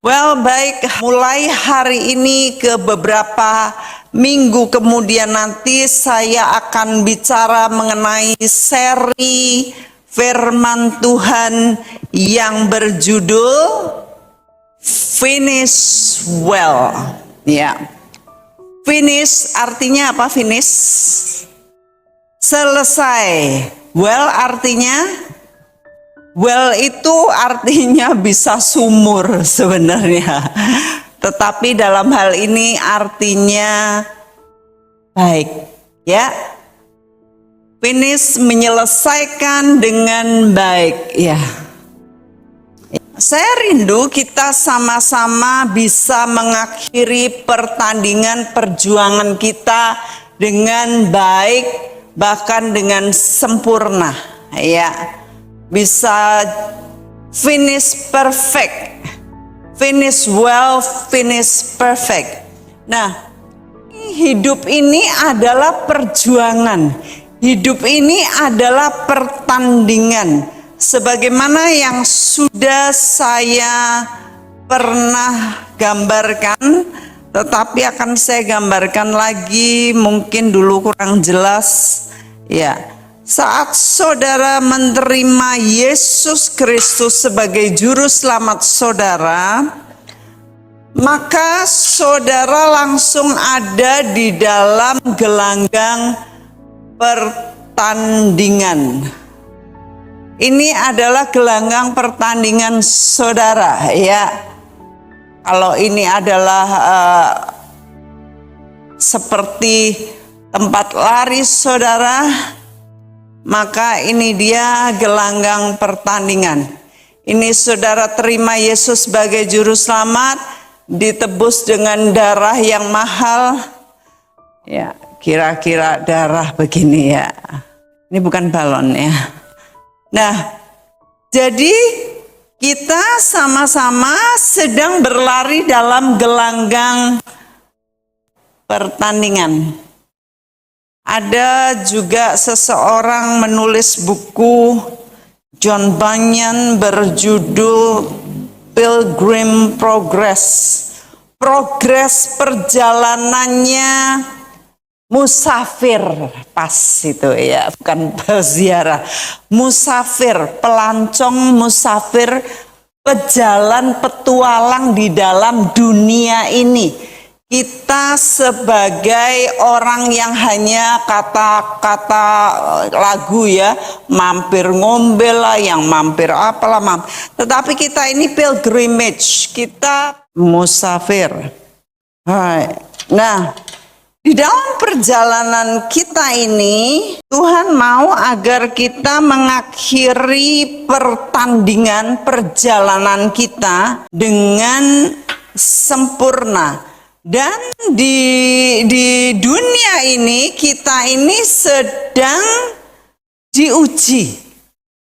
Well, baik, mulai hari ini ke beberapa minggu kemudian nanti saya akan bicara mengenai seri firman Tuhan yang berjudul Finish Well. Ya. Finish artinya apa? Finish? Selesai. Well artinya? Well itu artinya bisa sumur sebenarnya. Tetapi dalam hal ini artinya baik, ya. Finish menyelesaikan dengan baik, ya. Saya rindu kita sama-sama bisa mengakhiri pertandingan perjuangan kita dengan baik, bahkan dengan sempurna, ya. Bisa finish perfect, finish well, finish perfect. Nah, hidup ini adalah perjuangan, hidup ini adalah pertandingan. Sebagaimana yang sudah saya pernah gambarkan, tetapi akan saya gambarkan lagi, mungkin dulu kurang jelas, ya. Saat saudara menerima Yesus Kristus sebagai juru selamat saudara, maka saudara langsung ada di dalam gelanggang pertandingan. Ini adalah gelanggang pertandingan saudara, ya. Kalau ini adalah seperti tempat lari saudara, maka ini dia gelanggang pertandingan. Ini saudara terima Yesus sebagai juru selamat, ditebus dengan darah yang mahal. Ya, kira-kira darah begini ya. Ini bukan balon ya. Nah, jadi kita sama-sama sedang berlari dalam gelanggang pertandingan. Ada juga seseorang menulis buku John Bunyan berjudul Pilgrim Progress. Progres perjalanannya musafir, pas itu ya, bukan berziarah. Musafir, pelancong musafir, pejalan petualang di dalam dunia ini. Kita sebagai orang yang hanya kata-kata lagu ya, mampir ngombe lah, yang mampir apalah, tetapi kita ini pilgrimage, kita musafir. Nah, di dalam perjalanan kita ini, Tuhan mau agar kita mengakhiri pertandingan perjalanan kita dengan sempurna. Dan di dunia ini kita ini sedang diuji,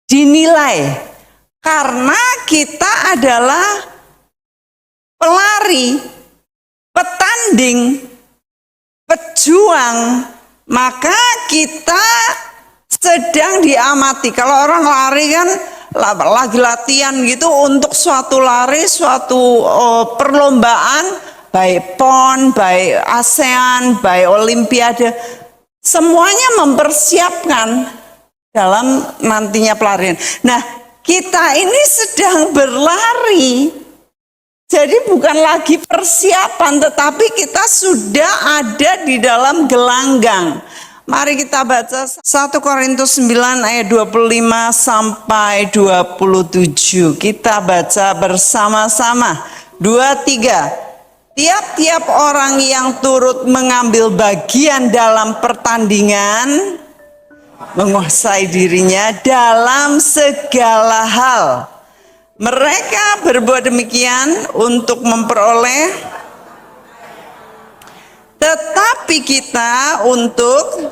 dinilai, karena kita adalah pelari, petanding, pejuang, maka kita sedang diamati. Kalau orang lari kan lagi latihan gitu untuk suatu lari, suatu perlombaan, baik PON, baik ASEAN, baik Olimpiade, semuanya mempersiapkan dalam nantinya pelarian. Nah, kita ini sedang berlari, jadi bukan lagi persiapan, tetapi kita sudah ada di dalam gelanggang. Mari kita baca 1 Korintus 9 ayat 25 sampai 27. Kita baca bersama-sama. 2, 3. Tiap-tiap orang yang turut mengambil bagian dalam pertandingan menguasai dirinya dalam segala hal. Mereka berbuat demikian untuk memperoleh, tetapi kita untuk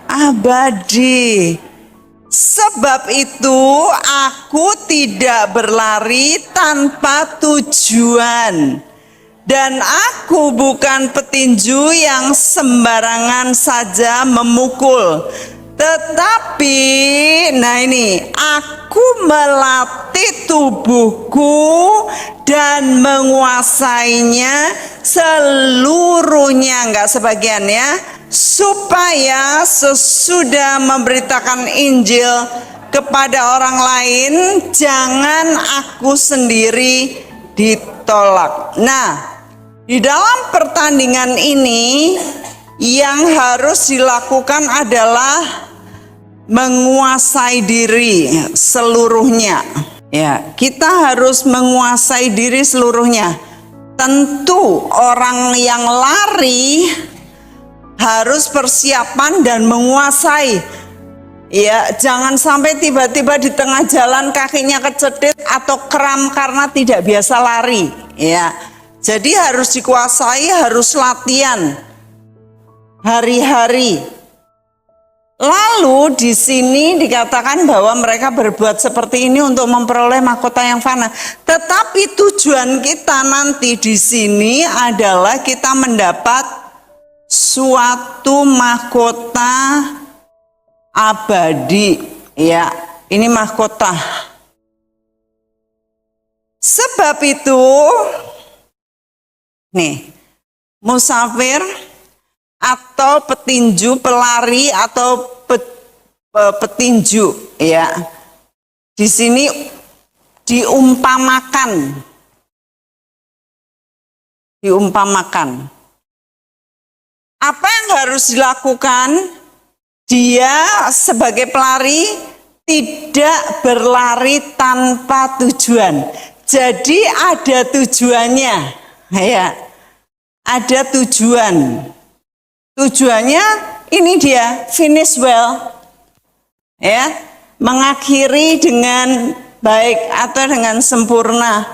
abadi. Sebab itu aku tidak berlari tanpa tujuan, dan aku bukan petinju yang sembarangan saja memukul, Tetapi, nah ini, aku melatih tubuhku dan menguasainya seluruhnya, enggak sebagian ya, supaya sesudah memberitakan Injil kepada orang lain, jangan aku sendiri ditolak. Nah, di dalam pertandingan ini yang harus dilakukan adalah menguasai diri seluruhnya. Ya, kita harus menguasai diri seluruhnya. Tentu orang yang lari harus persiapan dan menguasai. Ya, jangan sampai tiba-tiba di tengah jalan kakinya kecedit atau kram karena tidak biasa lari. Ya, jadi harus dikuasai, harus latihan hari-hari. Lalu di sini dikatakan bahwa mereka berbuat seperti ini untuk memperoleh mahkota yang fana. Tetapi tujuan kita nanti di sini adalah kita mendapat suatu mahkota abadi. Ya, ini mahkota. Sebab itu, nih, musafir atau petinju, pelari atau petinju, ya. Di sini diumpamakan. Apa yang harus dilakukan? Dia sebagai pelari tidak berlari tanpa tujuan. Jadi ada tujuannya, ya. Ada tujuan. Tujuannya ini dia, finish well, ya, mengakhiri dengan baik atau dengan sempurna.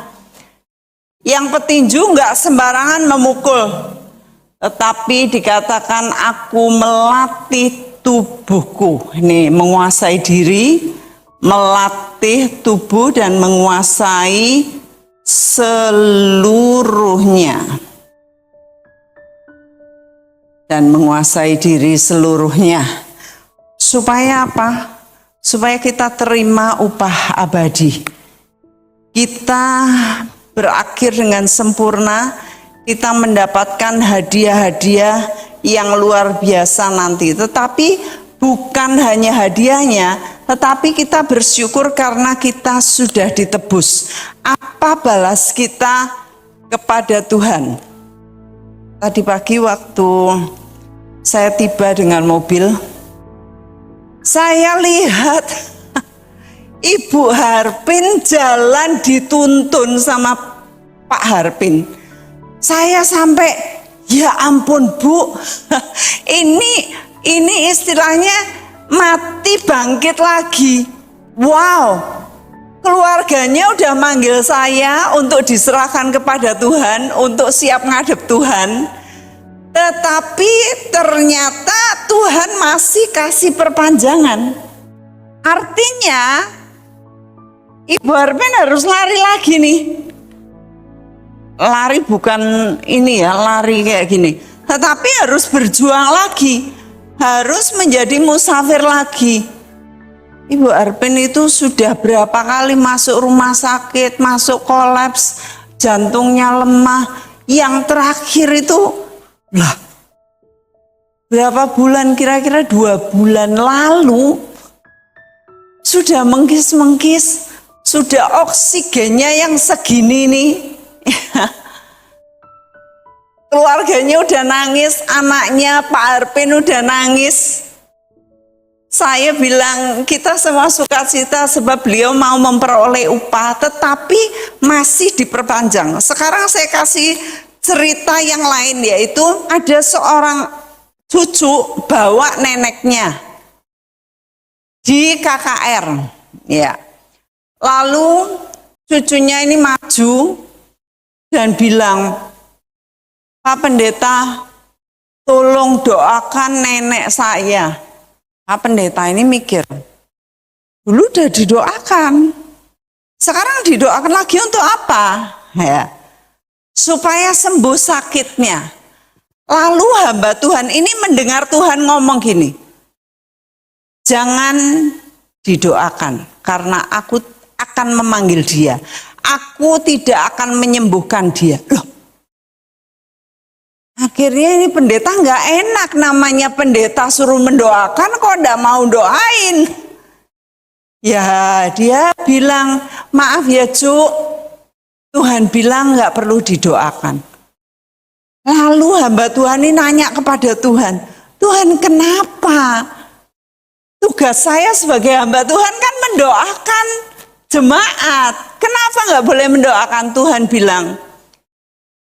Yang petinju nggak sembarangan memukul, tetapi dikatakan aku melatih tubuhku. Ini menguasai diri, melatih tubuh dan menguasai seluruhnya. Dan menguasai diri seluruhnya. Supaya apa? Supaya kita terima upah abadi. Kita berakhir dengan sempurna, kita mendapatkan hadiah-hadiah yang luar biasa nanti. Tetapi bukan hanya hadiahnya, tetapi kita bersyukur karena kita sudah ditebus. Apa balas kita kepada Tuhan? Tadi pagi waktu saya tiba dengan mobil, saya lihat Ibu Harpin jalan dituntun sama Pak Harpin. Saya sampai, ya ampun Bu, ini istilahnya mati bangkit lagi. Wow, keluarganya udah manggil saya untuk diserahkan kepada Tuhan, untuk siap ngadep Tuhan. Tetapi ternyata Tuhan masih kasih perpanjangan. Artinya Ibu Harpin harus lari lagi nih. Lari bukan ini ya, lari kayak gini. Tetapi harus berjuang lagi. Harus menjadi musafir lagi. Ibu Harpin itu sudah berapa kali masuk rumah sakit, masuk kolaps, jantungnya lemah. Yang terakhir itu, lah, berapa bulan, kira-kira 2 bulan lalu, sudah mengkis-mengkis, sudah oksigennya yang segini nih. Keluarganya udah nangis, anaknya Pak Harpin udah nangis. Saya bilang kita semua sukacita sebab beliau mau memperoleh upah, tetapi masih diperpanjang. Sekarang saya kasih cerita yang lain, yaitu ada seorang cucu bawa neneknya di KKR, ya. Lalu cucunya ini maju dan bilang, Pak Pendeta, tolong doakan nenek saya. Pak Pendeta ini mikir, dulu udah didoakan, sekarang didoakan lagi untuk apa? Ya, supaya sembuh sakitnya. Lalu hamba Tuhan ini mendengar Tuhan ngomong gini, Jangan didoakan, karena aku akan memanggil dia. Aku tidak akan menyembuhkan dia. Loh, akhirnya ini pendeta nggak enak, namanya pendeta suruh mendoakan kok nggak mau doain. Ya dia bilang, maaf ya Cuk, Tuhan bilang nggak perlu didoakan. Lalu hamba Tuhan ini nanya kepada Tuhan, Tuhan kenapa? Tugas saya sebagai hamba Tuhan kan mendoakan jemaat. Kenapa nggak boleh mendoakan? Tuhan bilang,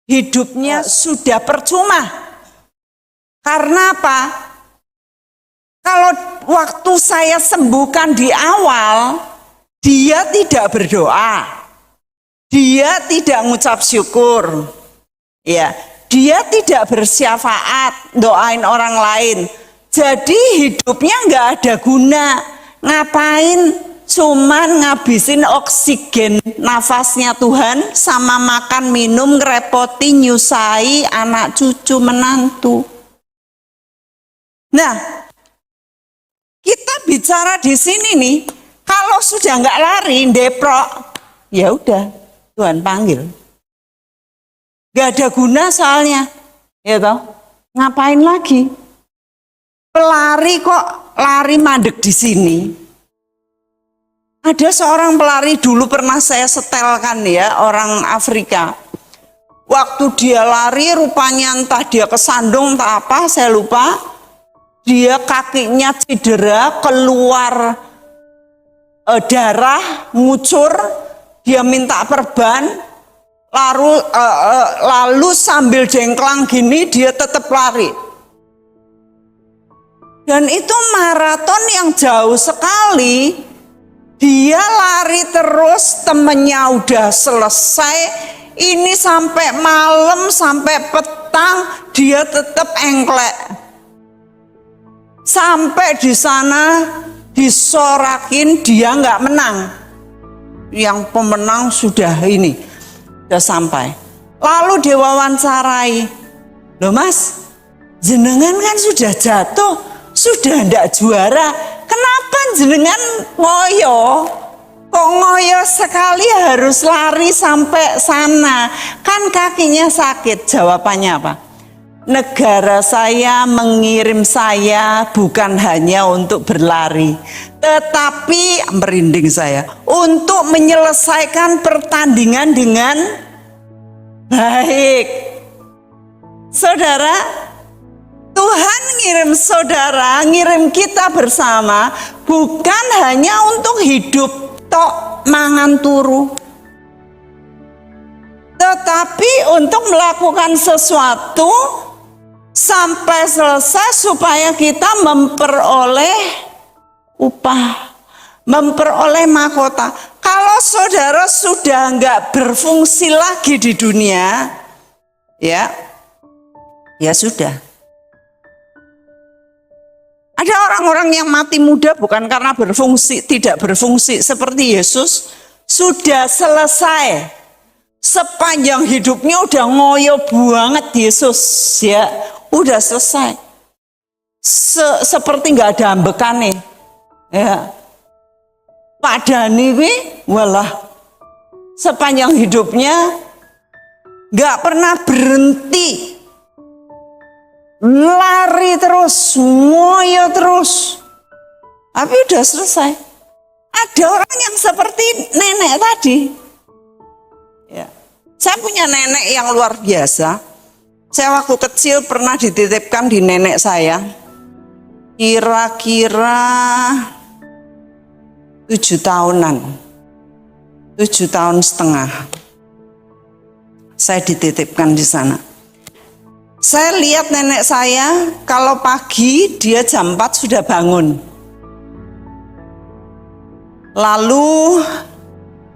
hidupnya sudah percuma. Karena apa? Kalau waktu saya sembuhkan di awal, dia tidak berdoa. Dia tidak ngucap syukur. Ya, dia tidak bersyafaat, doain orang lain. Jadi hidupnya nggak ada guna. Ngapain cuman ngabisin oksigen nafasnya Tuhan sama makan minum ngerepoti nyusai anak cucu menantu. Nah, kita bicara di sini nih, kalau sudah nggak lari deprok, ya udah Tuhan panggil. Gak ada guna soalnya, ya toh. Ngapain lagi? Pelari kok lari mandek di sini. Ada seorang pelari dulu pernah saya setelkan ya, orang Afrika. Waktu dia lari rupanya entah dia kesandung entah apa, saya lupa. Dia kakinya cedera, keluar darah, ngucur, dia minta perban. Lalu sambil jengklang gini dia tetap lari. Dan itu maraton yang jauh sekali. Dia lari terus, temennya udah selesai. Ini sampai malam, sampai petang, dia tetap engklek. Sampai di sana disorakin dia nggak menang. Yang pemenang sudah ini, sudah sampai. Lalu diwawancarai, loh Mas, jenengan kan sudah jatuh, sudah ndak juara, kenapa jenengan ngoyo? Kok ngoyo sekali harus lari sampai sana? Kan kakinya sakit. Jawabannya apa? Negara saya mengirim saya bukan hanya untuk berlari, tetapi merinding saya, untuk menyelesaikan pertandingan dengan baik. Saudara, Tuhan ngirim saudara, ngirim kita bersama bukan hanya untuk hidup tok mangan turu, tetapi untuk melakukan sesuatu sampai selesai supaya kita memperoleh upah, memperoleh mahkota. Kalau saudara sudah nggak berfungsi lagi di dunia, ya sudah. Ada orang-orang yang mati muda bukan karena berfungsi, tidak berfungsi seperti Yesus. Sudah selesai, sepanjang hidupnya udah ngoyo banget Yesus, ya udah selesai. Seperti nggak ada ambekane, ya. Pak Dani walah sepanjang hidupnya nggak pernah berhenti. Lari terus, ngoyo terus, tapi udah selesai. Ada orang yang seperti nenek tadi. Ya. Saya punya nenek yang luar biasa. Saya waktu kecil pernah dititipkan di nenek saya. Kira-kira 7 tahunan, 7 tahun setengah. Saya dititipkan di sana. Saya lihat nenek saya, kalau pagi dia jam 4 sudah bangun. Lalu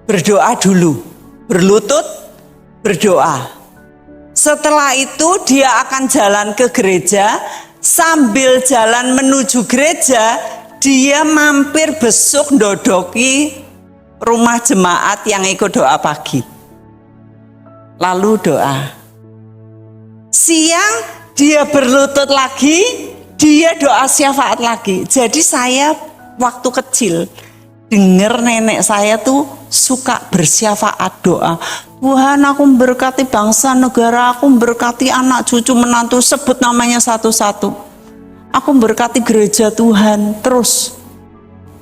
berdoa dulu, berlutut, berdoa. Setelah itu dia akan jalan ke gereja, sambil jalan menuju gereja, dia mampir besuk ndodoki rumah jemaat yang ikut doa pagi. Lalu doa. Siang dia berlutut lagi dia doa syafaat lagi. Jadi saya waktu kecil dengar nenek saya tuh suka bersyafaat doa. Tuhan, aku memberkati bangsa negara, aku memberkati anak cucu menantu, sebut namanya satu-satu. Aku memberkati gereja Tuhan terus.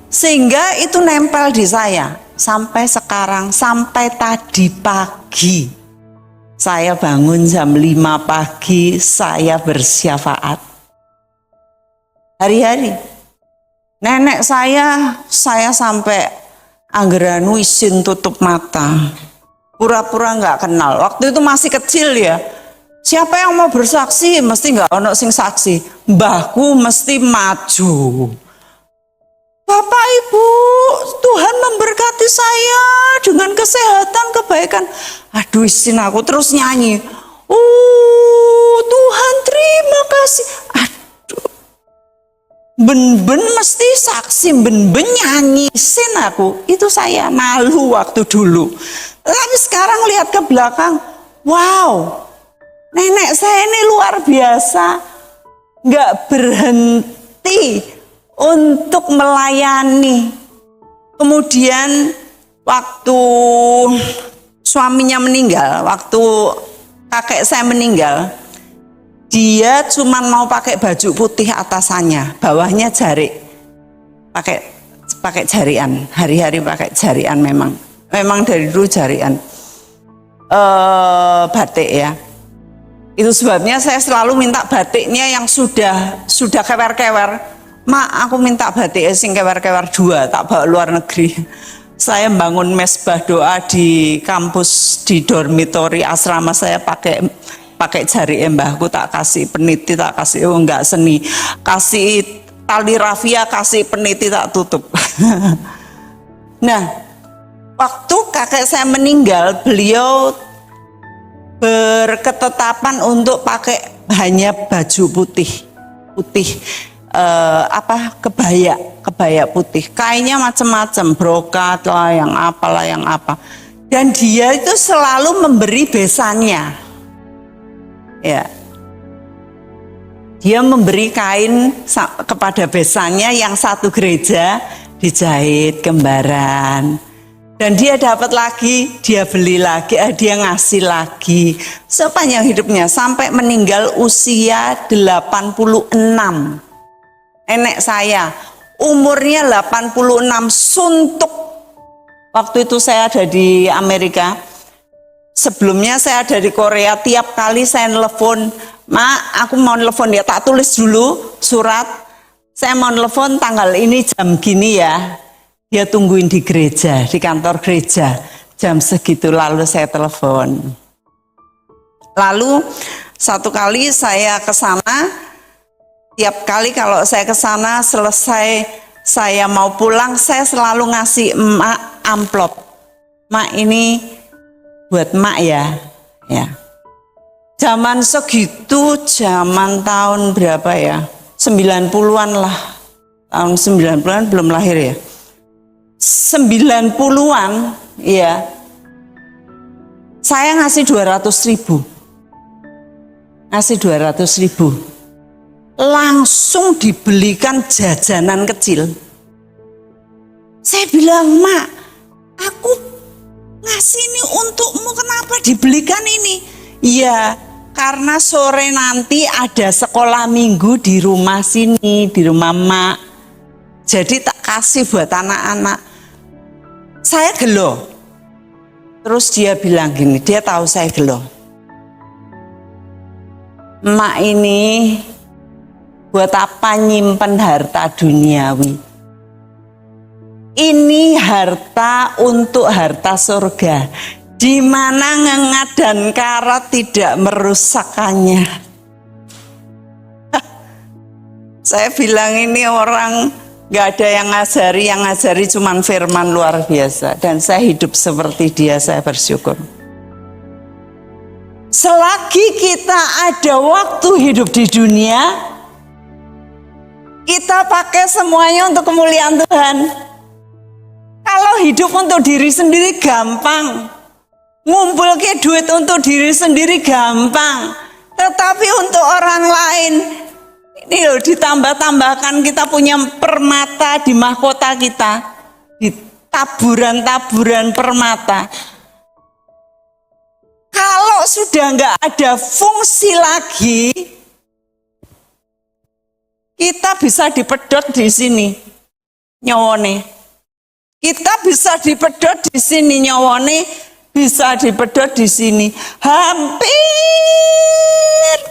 Sehingga itu nempel di saya sampai sekarang, sampai tadi pagi. Saya bangun jam 5 pagi, saya bersyafaat. Hari-hari. Nenek saya sampai anggaran isin tutup mata. Pura-pura nggak kenal. Waktu itu masih kecil ya. Siapa yang mau bersaksi? Mesti nggak ono sing saksi. Mbahku mesti maju. Bapak Ibu, Tuhan memberkati saya dengan kesehatan, kebaikan. Aduh, isin aku terus nyanyi. Tuhan terima kasih. Aduh, ben-ben mesti saksi, ben-ben nyanyi. Isin aku, itu saya malu waktu dulu. Tapi sekarang lihat ke belakang, wow, nenek saya ini luar biasa. Nggak berhenti untuk melayani. Kemudian waktu suaminya meninggal, waktu kakek saya meninggal, dia cuma mau pakai baju putih atasannya, bawahnya jarik, pakai jarian, hari-hari pakai jarian, memang dari dulu jarian, batik ya. Itu sebabnya saya selalu minta batiknya yang sudah kewer-kewer. Mak, aku minta batik sing kewer-kewer 2, tak bawa luar negeri. Saya bangun mesbah doa di kampus, di dormitori asrama saya pakai jari mbahku, tak kasih peniti, tak kasih enggak seni, kasih tali rafia, kasih peniti, tak tutup. Nah, waktu kakek saya meninggal, beliau berketetapan untuk pakai hanya baju putih. Kebaya putih, kainnya macam-macam, brokat lah, yang apa. Dan dia itu selalu memberi besannya, ya. Dia memberi kain kepada besannya yang satu gereja dijahit kembaran. Dan dia dapat lagi, dia beli lagi, dia ngasih lagi. Sepanjang hidupnya sampai meninggal usia 86. Nenek saya umurnya 86, suntuk. Waktu itu saya ada di Amerika. Sebelumnya saya ada di Korea. Tiap kali saya nelfon, Mak, aku mau nelfon ya, tak tulis dulu surat. Saya mau nelfon tanggal ini jam gini ya. Dia tungguin di gereja, di kantor gereja. Jam segitu lalu saya telepon. Lalu satu kali saya ke sana. Tiap kali kalau saya ke sana, selesai saya mau pulang, saya selalu ngasih emak amplop. Mak, ini buat emak ya. Zaman segitu, zaman tahun berapa ya? 90-an lah. Tahun 90-an belum lahir ya. 90-an, ya. Saya ngasih 200.000. Ngasih 200.000. Langsung dibelikan jajanan kecil. Saya bilang, Mak, aku ngasih ini untukmu, kenapa dibelikan ini? Iya, karena sore nanti ada sekolah minggu di rumah sini, di rumah Mak. Jadi tak kasih buat anak-anak. Saya gelo. Terus dia bilang gini, dia tahu saya gelo. Mak ini buat apa nyimpen harta duniawi? Ini harta untuk harta surga, di mana ngengat dan karat tidak merusakkannya. Saya bilang ini orang gak ada yang ngajari cuman firman luar biasa. Dan saya hidup seperti dia, saya bersyukur. Selagi kita ada waktu hidup di dunia, kita pakai semuanya untuk kemuliaan Tuhan. Kalau hidup untuk diri sendiri gampang, ngumpul ke duit untuk diri sendiri gampang, tetapi untuk orang lain Nih loh, ditambah-tambahkan kita punya permata di mahkota kita, di taburan-taburan permata. Kalau sudah nggak ada fungsi lagi, kita bisa dipedot di sini nyawone. Kita bisa dipedot di sini nyawone, bisa dipedot di sini. Hampir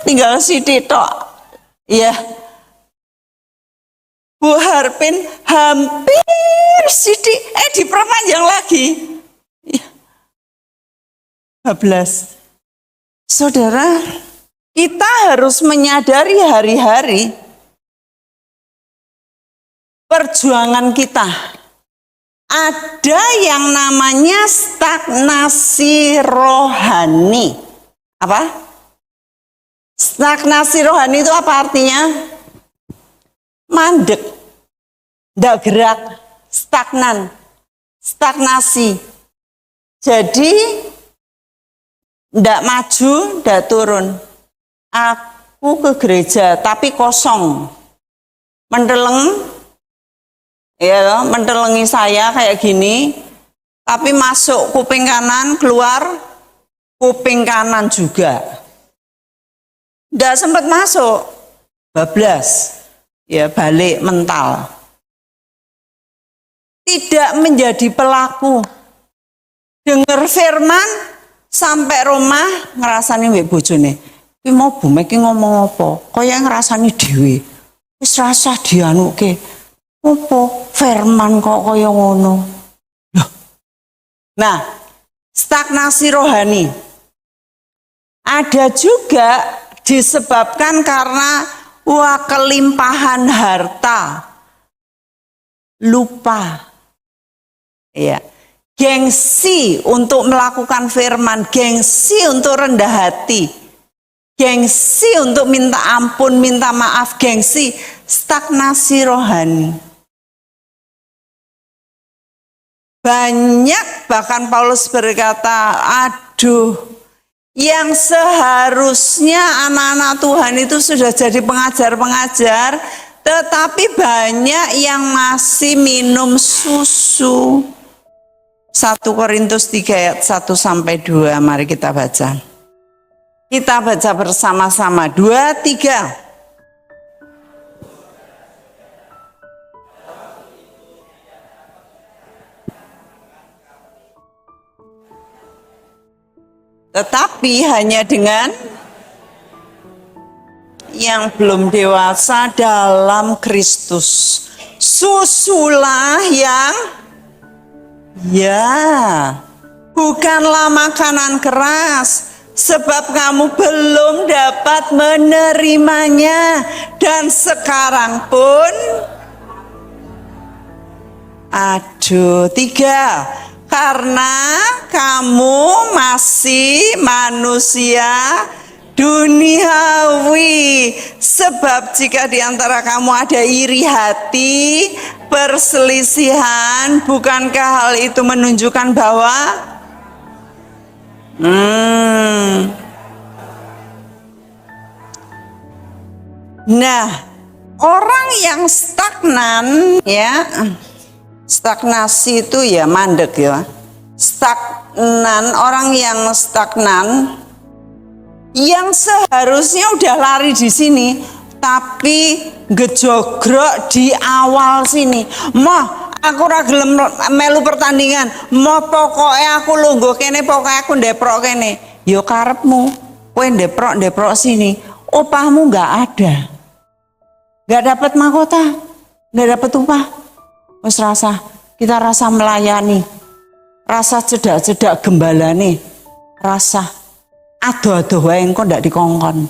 tinggal sithik tok. Iya. Bu Harpin hampir sithik diperpanjang lagi. 12. Saudara, kita harus menyadari hari-hari perjuangan kita. Ada yang namanya stagnasi rohani. Apa? Stagnasi rohani itu apa artinya? Mandek, tidak gerak, stagnan, stagnasi. Jadi tidak maju, tidak turun. Aku ke gereja tapi kosong, mendeleng, ya, mendelengi saya kayak gini. Tapi masuk kuping kanan, keluar kuping kanan juga. Tidak sempat masuk, bablas, ya balik mental. Tidak menjadi pelaku. Dengar firman sampai rumah ngerasani mbek bojone. Ki mau bumek ki ngomong apa? Kaya ngrasani dhewe. Wis rasa dianuke. Apa firman kok kaya ngono? Loh. Nah, stagnasi rohani ada juga disebabkan karena kelimpahan harta, lupa, ya, gengsi untuk melakukan firman, gengsi untuk rendah hati, gengsi untuk minta ampun, minta maaf, gengsi, stagnasi rohani. Banyak bahkan Paulus berkata, aduh, yang seharusnya anak-anak Tuhan itu sudah jadi pengajar-pengajar, tetapi banyak yang masih minum susu. 1 Korintus 3 ayat 1 sampai 2, mari kita baca. Kita baca bersama-sama, 2, 3. Tetapi hanya dengan yang belum dewasa dalam Kristus. Susulah yang, ya, bukanlah makanan keras, sebab kamu belum dapat menerimanya. Dan sekarang pun, aduh, 3. Karena kamu masih manusia duniawi. Sebab jika di antara kamu ada iri hati, perselisihan, bukankah hal itu menunjukkan bahwa nah, orang yang stagnan, ya, stagnasi itu ya mandek ya. Stagnan, orang yang stagnan yang seharusnya udah lari di sini tapi gejogrok di awal sini. Moh, aku ora gelem melu pertandingan. Moh pokoknya aku lungguh kene, pokoknya aku ndeprok kene. Yo karepmu, kowe ndeprok sini. Upahmu nggak ada. Nggak dapat mahkota, nggak dapat upah. Wes kita rasa melayani, rasa cedak-cedak gembala nih, rasa aduh-aduh wae engko ndak dikongkon.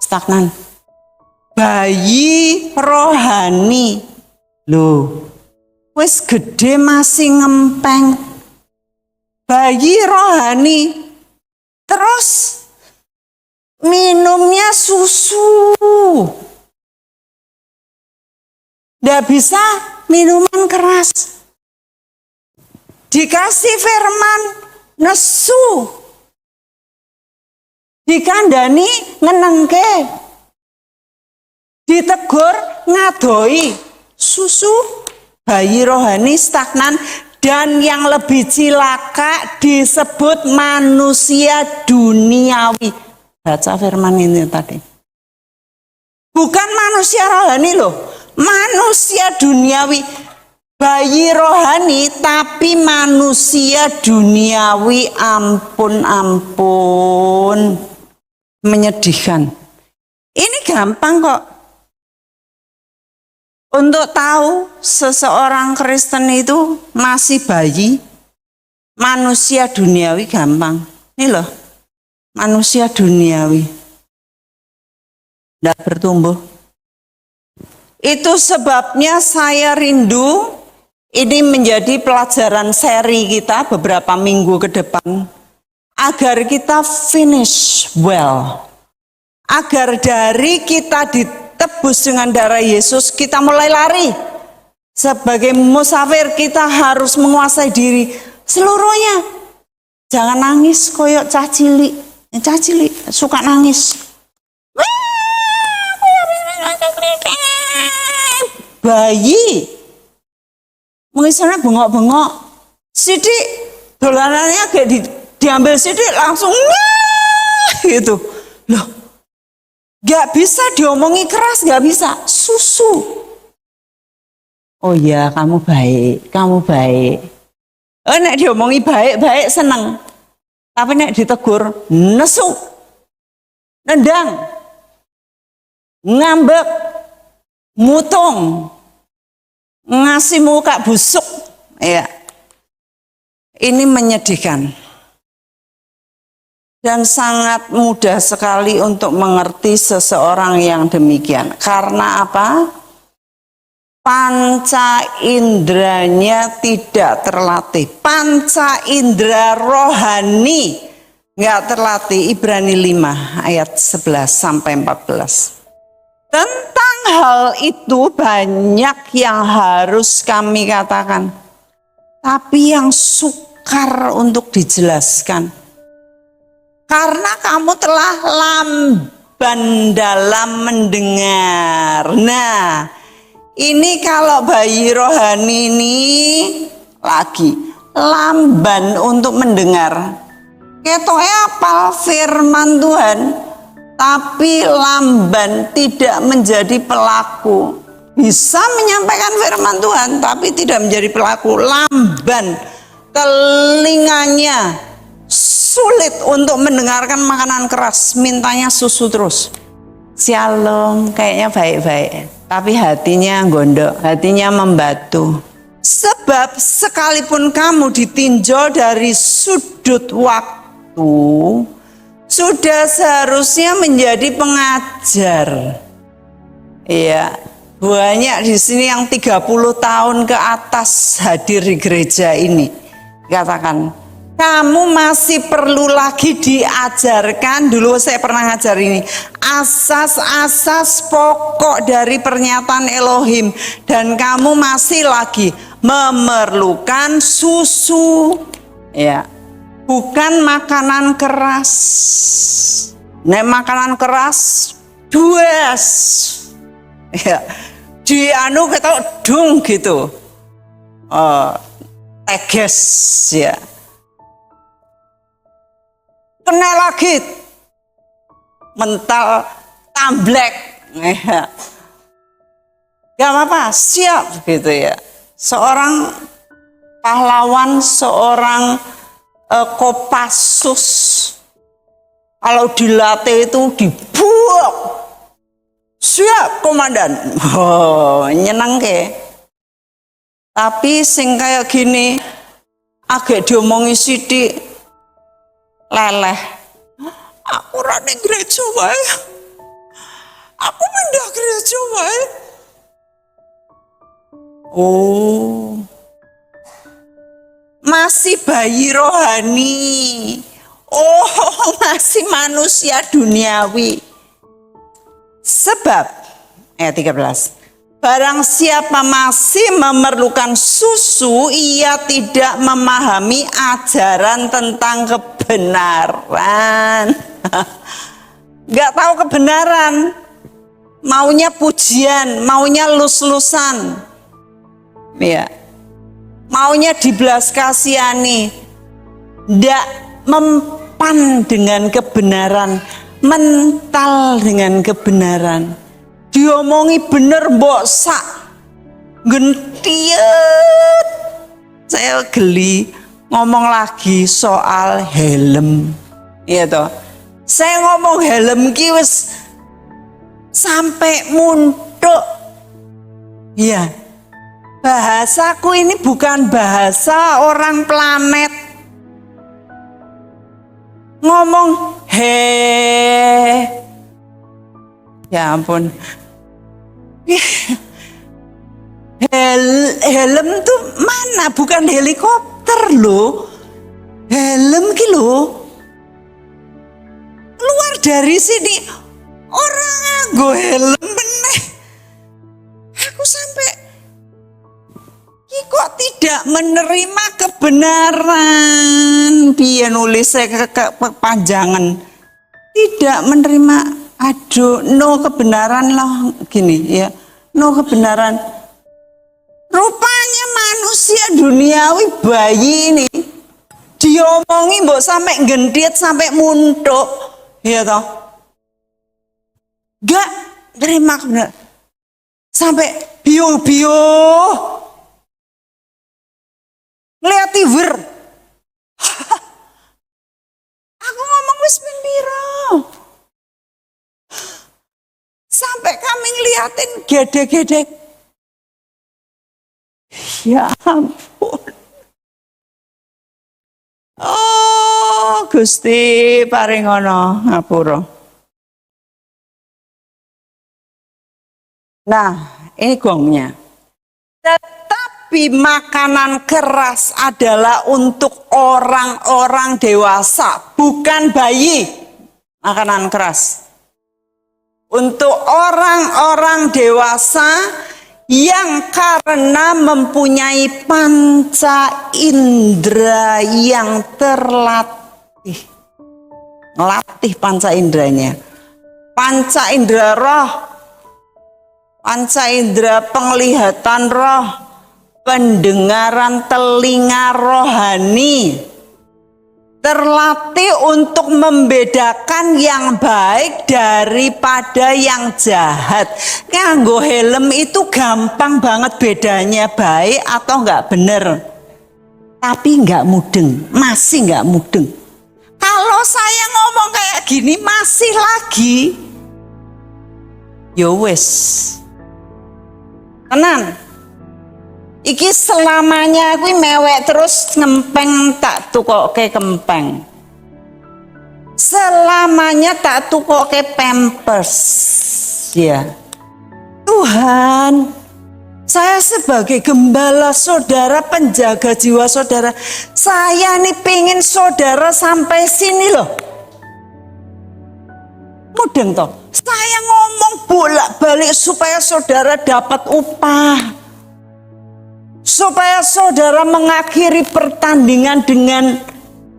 Stagnan. Bayi rohani. Loh, wes gede masih ngempeng. Bayi rohani. Terus minumnya susu. Nggak bisa minuman keras. Dikasih firman, nesu. Dikandani, ngenengke. ditegur ngadoi susu, bayi rohani stagnan, dan yang lebih cilaka disebut manusia duniawi. Baca firman ini tadi. Bukan manusia rohani loh, manusia duniawi. Bayi rohani tapi manusia duniawi, ampun. Menyedihkan. Ini gampang kok. Untuk tahu seseorang Kristen itu masih bayi, manusia duniawi gampang. Ini loh, manusia duniawi. Tidak bertumbuh. Itu sebabnya saya rindu ini menjadi pelajaran seri kita beberapa minggu ke depan. Agar kita finish well. Agar dari kita ditebus dengan darah Yesus, kita mulai lari. Sebagai musafir kita harus menguasai diri seluruhnya. Jangan nangis koyok cah cilik. Cah cilik suka nangis. Bayi mengisahnya bengok-bengok. Sidik dolanannya kayak diambil sidik langsung gitu. Loh, gak bisa diomongi keras, gak bisa. Susu. Oh iya, kamu baik, kamu baik. Nek diomongi baik-baik seneng. Tapi nek ditegur nesu, nendang, ngambek, mutung, ngasih muka busuk. Ya, ini menyedihkan. Dan sangat mudah sekali untuk mengerti seseorang yang demikian. Karena apa? Panca inderanya tidak terlatih. Panca indera rohani nggak terlatih. Ibrani 5 ayat 11 sampai 14. Tentang hal itu banyak yang harus kami katakan. Tapi yang sukar untuk dijelaskan. Karena kamu telah lamban dalam mendengar. Nah, ini kalau bayi rohani ini lagi lamban untuk mendengar. Ketoknya apal firman Tuhan, tapi lamban tidak menjadi pelaku. Bisa menyampaikan firman Tuhan, tapi tidak menjadi pelaku. Lamban, telinganya sulit untuk mendengarkan makanan keras, mintanya susu terus. Shalom, kayaknya baik-baik, tapi hatinya gondok, hatinya membatu. Sebab sekalipun kamu ditinjau dari sudut waktu, sudah seharusnya menjadi pengajar. Iya, banyak di sini yang 30 tahun ke atas hadir di gereja ini. Katakan, kamu masih perlu lagi diajarkan. Dulu saya pernah ngajar ini, asas-asas pokok dari pernyataan Elohim. Dan kamu masih lagi memerlukan susu, ya, bukan makanan keras. Nek makanan keras dues, ya, di anu kita dung gitu, teges, ya. Kena lagi mental tamblek, gak apa-apa, siap gitu ya. Seorang pahlawan, seorang Kopassus, kalau dilatih itu dibuang, siap komandan. Oh, nyeneng ke. Tapi sing kayak gini, agak diomongi sidik, leleh. Aku rane gereja wae. Aku pindah gereja wae. Oh. Masih bayi rohani. Oh, masih manusia duniawi. Sebab ayat 13. Barang siapa masih memerlukan susu, ia tidak memahami ajaran tentang kebenaran. Gak tahu kebenaran. maunya pujian, maunya lus-lusan, ya, maunya dibelas kasihani, ndak mempan dengan kebenaran, mental dengan kebenaran. Diomongi bener mbok sak gentiet. Saya geli ngomong lagi soal helm, iya toh. Saya ngomong helm ki wis sampai muntuk. Iya. Bahasaku ini bukan bahasa orang planet. Ngomong ya ampun. Helm tuh mana? Bukan helikopter loh. Helm ki loh. Keluar dari sini orang nganggo helm meneh. Aku sampai kok tidak menerima kebenaran. Piye nulis saya kepanjangan. Tidak menerima, aduh, no kebenaran lah gini ya. No kebenaran. Rupanya manusia duniawi bayi ini diomongi mbok sampai gendit sampai muntuk, ya toh. Gak terima kebenaran. Sampai bio-bio ngeliati wer. Aku ngomong wis ping piro. Sampai kami ngeliatin gede-gede. Ya ampun. Oh, Gusti paringono ngapura. Nah, ini gongnya. Tetapi makanan keras adalah untuk orang-orang dewasa, bukan bayi. Makanan keras. Untuk orang-orang dewasa yang karena mempunyai panca indera yang terlatih. Melatih panca inderanya. Panca indera roh, panca indera penglihatan roh, pendengaran telinga rohani. Terlatih untuk membedakan yang baik daripada yang jahat. Nganggo helm itu gampang banget bedanya baik atau enggak bener. Tapi enggak mudeng, masih enggak mudeng. Kalau saya ngomong kayak gini masih lagi. Yo wes. Tenan. Iki selamanya aku mewek terus ngempeng tak tukoke kempeng. Selamanya tak tukoke pampers. Ya. Tuhan, saya sebagai gembala saudara, penjaga jiwa saudara, saya nih pengen saudara sampai sini loh. Mudeng toh. Saya ngomong bolak-balik supaya saudara dapat upah. Supaya saudara mengakhiri pertandingan dengan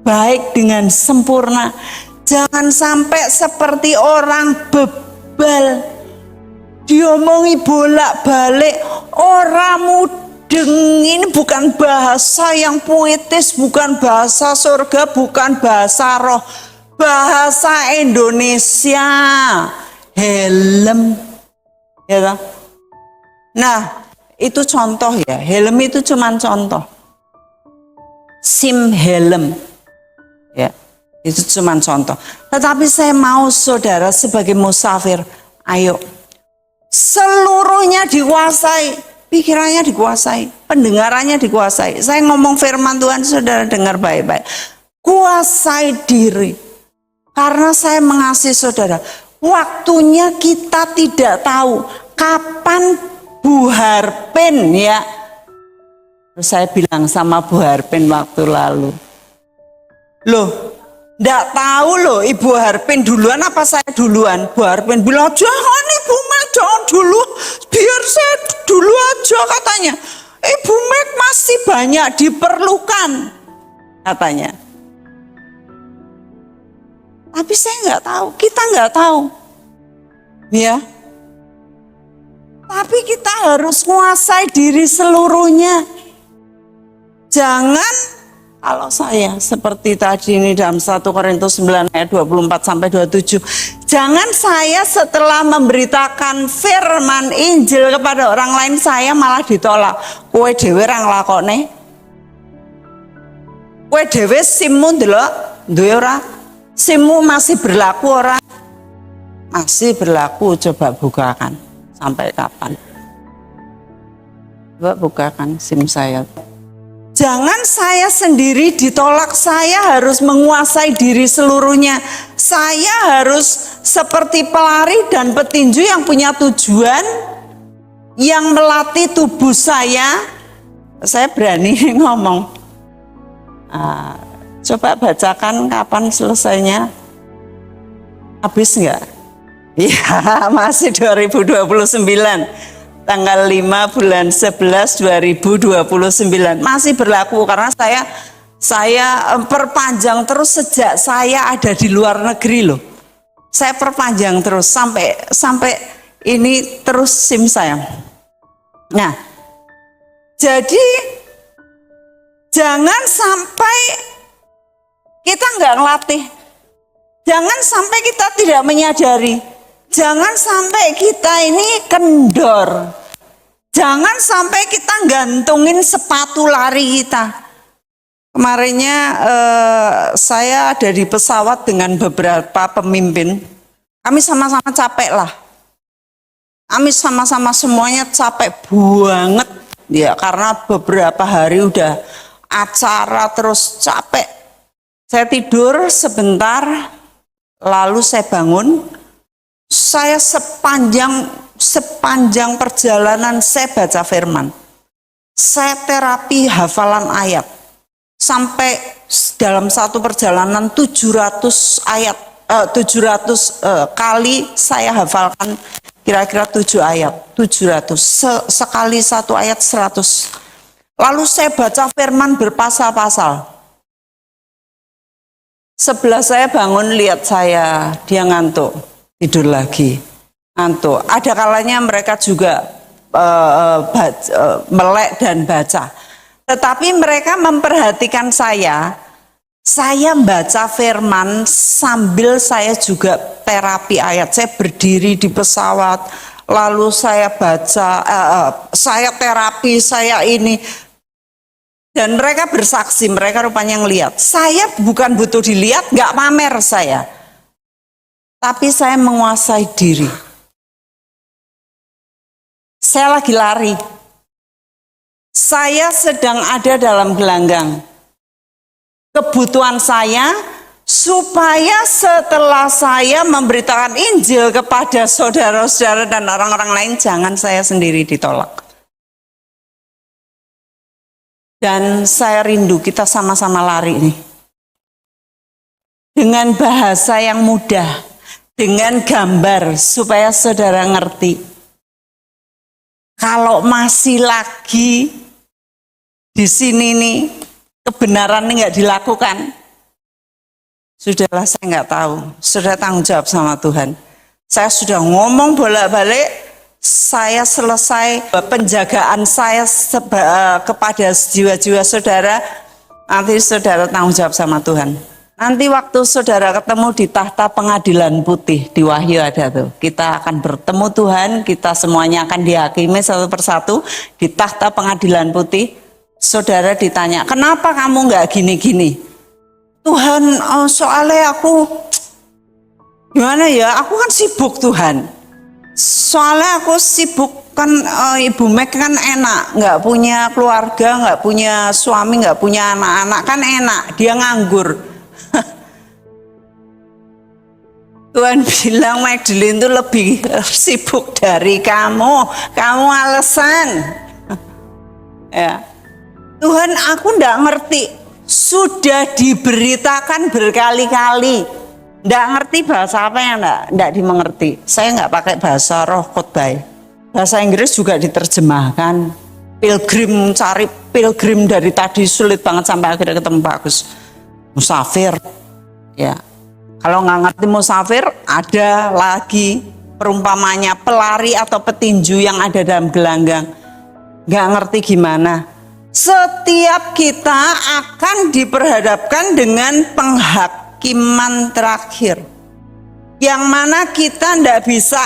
baik, dengan sempurna. Jangan sampai seperti orang bebal. Diomongi bolak-balik, orang mudeng. Ini bukan bahasa yang puitis, bukan bahasa surga, bukan bahasa roh. Bahasa Indonesia. Helm. Ya kan? Nah, itu contoh ya, helm itu cuman contoh. SIM helm, ya, itu cuman contoh. Tetapi saya mau saudara sebagai musafir, ayo, seluruhnya dikuasai, pikirannya dikuasai, pendengarannya dikuasai. Saya ngomong firman Tuhan, saudara dengar baik-baik. Kuasai diri, karena saya mengasihi saudara. Waktunya kita tidak tahu kapan Bu Harpin ya. Terus saya bilang sama Bu Harpin waktu lalu. Loh, ndak tahu loh Ibu Harpin duluan apa saya duluan. Bu Harpin bilang, jangan Ibu Mek, jangan dulu. Biar saya dulu aja katanya. Ibu Mek masih banyak diperlukan katanya. Tapi saya nggak tahu, kita nggak tahu. Ya. Tapi kita harus menguasai diri seluruhnya. Jangan, kalau saya seperti tadi ini dalam 1 Korintus 9 ayat 24 sampai 27. Jangan saya setelah memberitakan firman Injil kepada orang lain, saya malah ditolak. Kowe dhewe ra nglakone. Kowe dhewe simmu ndelok duwe ora? Simmu masih berlaku ora? Masih berlaku, coba bukakan. Sampai kapan? Coba bukakan SIM saya. Jangan saya sendiri ditolak, saya harus menguasai diri seluruhnya. Saya harus seperti pelari dan petinju yang punya tujuan, yang melatih tubuh saya. Saya berani ngomong. Coba bacakan kapan selesainya. Habis enggak? Ya, masih 2029. Tanggal 5 bulan 11 2029. Masih berlaku karena saya perpanjang terus sejak saya ada di luar negeri loh. Saya perpanjang terus sampai ini terus SIM saya. Nah, jadi jangan sampai kita nggak ngelatih. Jangan sampai kita tidak menyadari. Jangan sampai kita ini kendor. Jangan sampai kita gantungin sepatu lari kita. Kemarinnya saya ada di pesawat dengan beberapa pemimpin. Kami sama-sama capek lah. Kami sama-sama semuanya capek banget. Ya, karena beberapa hari udah acara terus capek. Saya tidur sebentar, lalu saya bangun. Saya sepanjang perjalanan saya baca firman. Saya terapi hafalan ayat. Sampai dalam satu perjalanan 700 ayat, 700 kali saya hafalkan kira-kira 7 ayat. 700, sekali satu ayat 100. Lalu saya baca firman berpasal-pasal. Sebelah saya bangun, lihat saya, dia ngantuk. Tidur lagi, ngantuk. Ada kalanya mereka juga melek dan baca. Tetapi mereka memperhatikan saya membaca firman sambil saya juga terapi ayat. Saya berdiri di pesawat, lalu saya baca, saya terapi, saya ini. Dan mereka bersaksi, mereka rupanya ngelihat. Saya bukan butuh dilihat, nggak pamer saya. Tapi saya menguasai diri. Saya lagi lari. Saya sedang ada dalam gelanggang. Kebutuhan saya supaya setelah saya memberitakan Injil kepada saudara-saudara dan orang-orang lain, jangan saya sendiri ditolak. Dan saya rindu kita sama-sama lari nih. Dengan bahasa yang mudah. Dengan gambar supaya saudara ngerti. Kalau masih lagi di sini nih kebenaran ini nggak dilakukan, sudahlah saya nggak tahu. Sudah tanggung jawab sama Tuhan. Saya sudah ngomong bolak-balik. Saya selesai penjagaan saya kepada jiwa-jiwa saudara. Nanti saudara tanggung jawab sama Tuhan. Nanti waktu saudara ketemu di tahta pengadilan putih, di Wahyu ada tuh. Kita akan bertemu Tuhan, kita semuanya akan dihakimi satu persatu di tahta pengadilan putih. Saudara ditanya, kenapa kamu nggak gini-gini? Tuhan, soalnya aku, gimana ya, aku kan sibuk Tuhan. Soalnya aku sibuk kan, Ibu Mek kan enak, nggak punya keluarga, nggak punya suami, nggak punya anak-anak, kan enak, dia nganggur. Tuhan bilang Magdalene itu lebih sibuk dari kamu alasan. Ya. Tuhan, aku nggak ngerti, sudah diberitakan berkali-kali, nggak ngerti bahasa apa yang nggak dimengerti. Saya nggak pakai bahasa roh khotbah, bahasa Inggris juga diterjemahkan. Pilgrim, cari pilgrim dari tadi sulit banget sampai akhirnya ketemu bagus. Musafir, ya. Kalau nggak ngerti musafir, ada lagi perumpamanya pelari atau petinju yang ada dalam gelanggang. Gak ngerti gimana. Setiap kita akan diperhadapkan dengan penghakiman terakhir. Yang mana kita ndak bisa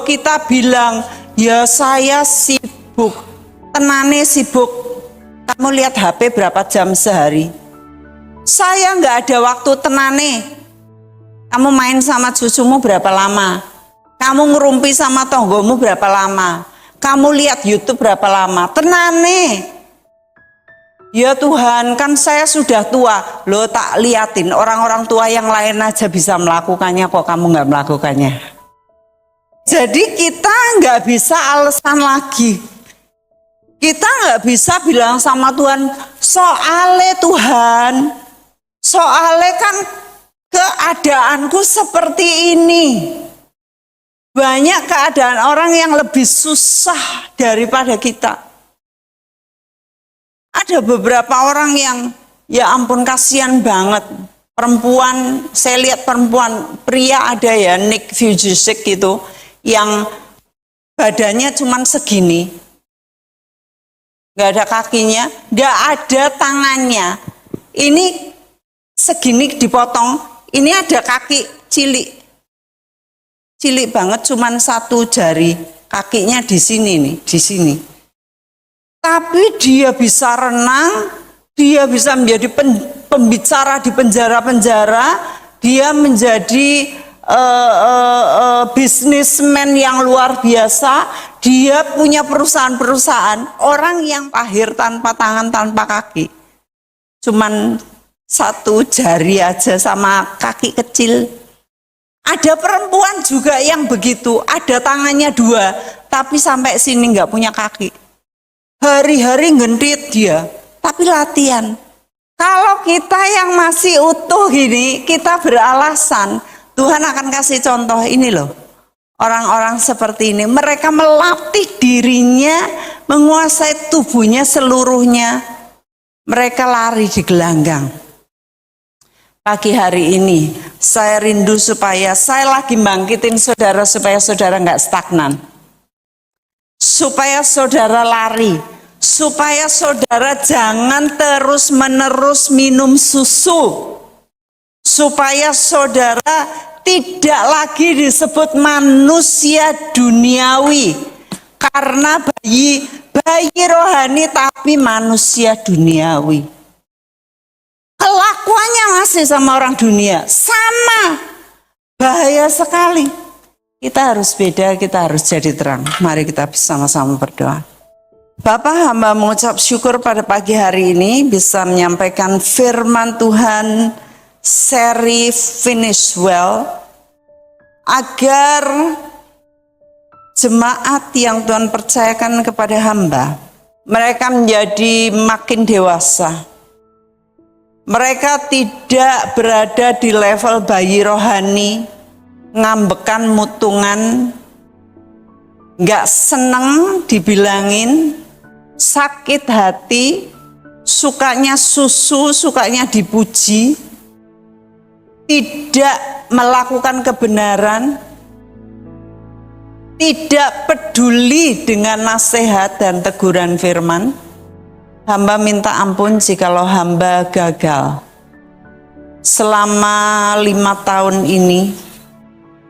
kita bilang, ya saya sibuk, tenane sibuk. Kamu lihat HP berapa jam sehari? Saya nggak ada waktu tenane. Kamu main sama cucumu berapa lama? Kamu ngerumpi sama tonggomu berapa lama? Kamu lihat YouTube berapa lama? Tenane. Ya Tuhan, kan saya sudah tua. Loh, tak liatin orang-orang tua yang lain aja bisa melakukannya, kok kamu nggak melakukannya. Jadi kita nggak bisa alasan lagi. Kita nggak bisa bilang sama Tuhan, soale kan keadaanku seperti ini. Banyak keadaan orang yang lebih susah daripada kita. Ada beberapa orang yang, ya ampun kasihan banget. Perempuan, saya lihat perempuan, pria ada ya, Nick Vujicic gitu, yang badannya cuman segini. Nggak ada kakinya, nggak ada tangannya. Ini segini dipotong, ini ada kaki cilik. Cilik banget, cuman satu jari, kakinya di sini nih, di sini. Tapi dia bisa renang, dia bisa menjadi pembicara di penjara-penjara, dia menjadi bisnismen yang luar biasa, dia punya perusahaan-perusahaan. Orang yang lahir tanpa tangan, tanpa kaki, cuman satu jari aja sama kaki kecil. Ada perempuan juga yang begitu, ada tangannya dua, tapi sampai sini nggak punya kaki. Hari-hari ngentit dia, tapi latihan. Kalau kita yang masih utuh gini, kita beralasan, Tuhan akan kasih contoh ini loh. Orang-orang seperti ini, mereka melatih dirinya, menguasai tubuhnya seluruhnya. Mereka lari di gelanggang. Pagi hari ini, saya rindu supaya saya lagi bangkitin saudara, supaya saudara nggak stagnan. Supaya saudara lari, supaya saudara jangan terus-menerus minum susu, supaya saudara tidak lagi disebut manusia duniawi, karena bayi rohani tapi manusia duniawi. Kelakuannya masih sama orang dunia, sama, bahaya sekali. Kita harus beda, kita harus jadi terang. Mari kita sama-sama berdoa. Bapa, hamba mengucap syukur pada pagi hari ini bisa menyampaikan firman Tuhan seri Finish Well, agar jemaat yang Tuhan percayakan kepada hamba, mereka menjadi makin dewasa. Mereka tidak berada di level bayi rohani, ngambekan mutungan, gak seneng dibilangin, sakit hati, sukanya susu, sukanya dipuji, tidak melakukan kebenaran, tidak peduli dengan nasihat dan teguran firman. Hamba minta ampun jikalau hamba gagal selama 5 tahun ini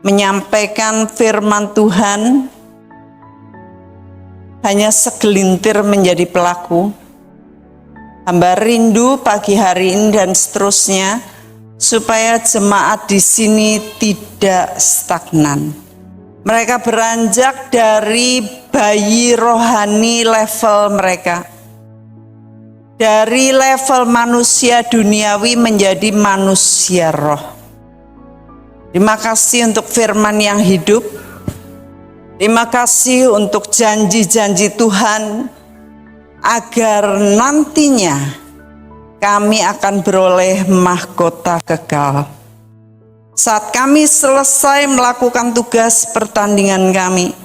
menyampaikan firman Tuhan, hanya segelintir menjadi pelaku. Hamba rindu pagi hari ini dan seterusnya supaya jemaat di sini tidak stagnan. Mereka beranjak dari bayi rohani level mereka, dari level manusia duniawi menjadi manusia roh. Terima kasih untuk firman yang hidup. Terima kasih untuk janji-janji Tuhan, agar nantinya kami akan beroleh mahkota kekal. Saat kami selesai melakukan tugas pertandingan kami,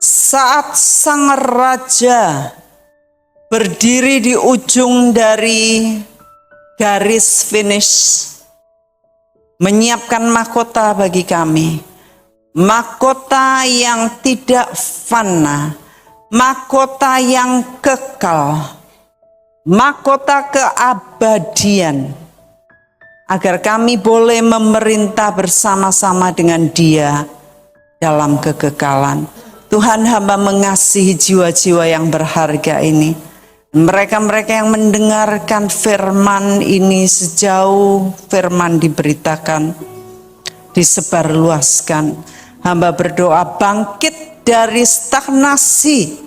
saat sang raja berdiri di ujung dari garis finish, menyiapkan mahkota bagi kami. Mahkota yang tidak fana, mahkota yang kekal, mahkota keabadian, agar kami boleh memerintah bersama-sama dengan Dia dalam kekekalan. Tuhan, hamba mengasihi jiwa-jiwa yang berharga ini. Mereka-mereka yang mendengarkan firman ini sejauh firman diberitakan, disebarluaskan. Hamba berdoa bangkit dari stagnasi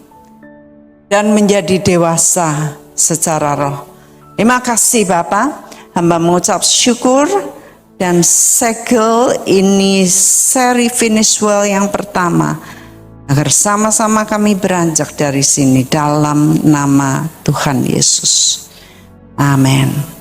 dan menjadi dewasa secara roh. Terima kasih Bapa. Hamba mengucap syukur dan segel ini seri Finish Well yang pertama, agar sama-sama kami beranjak dari sini dalam nama Tuhan Yesus. Amin.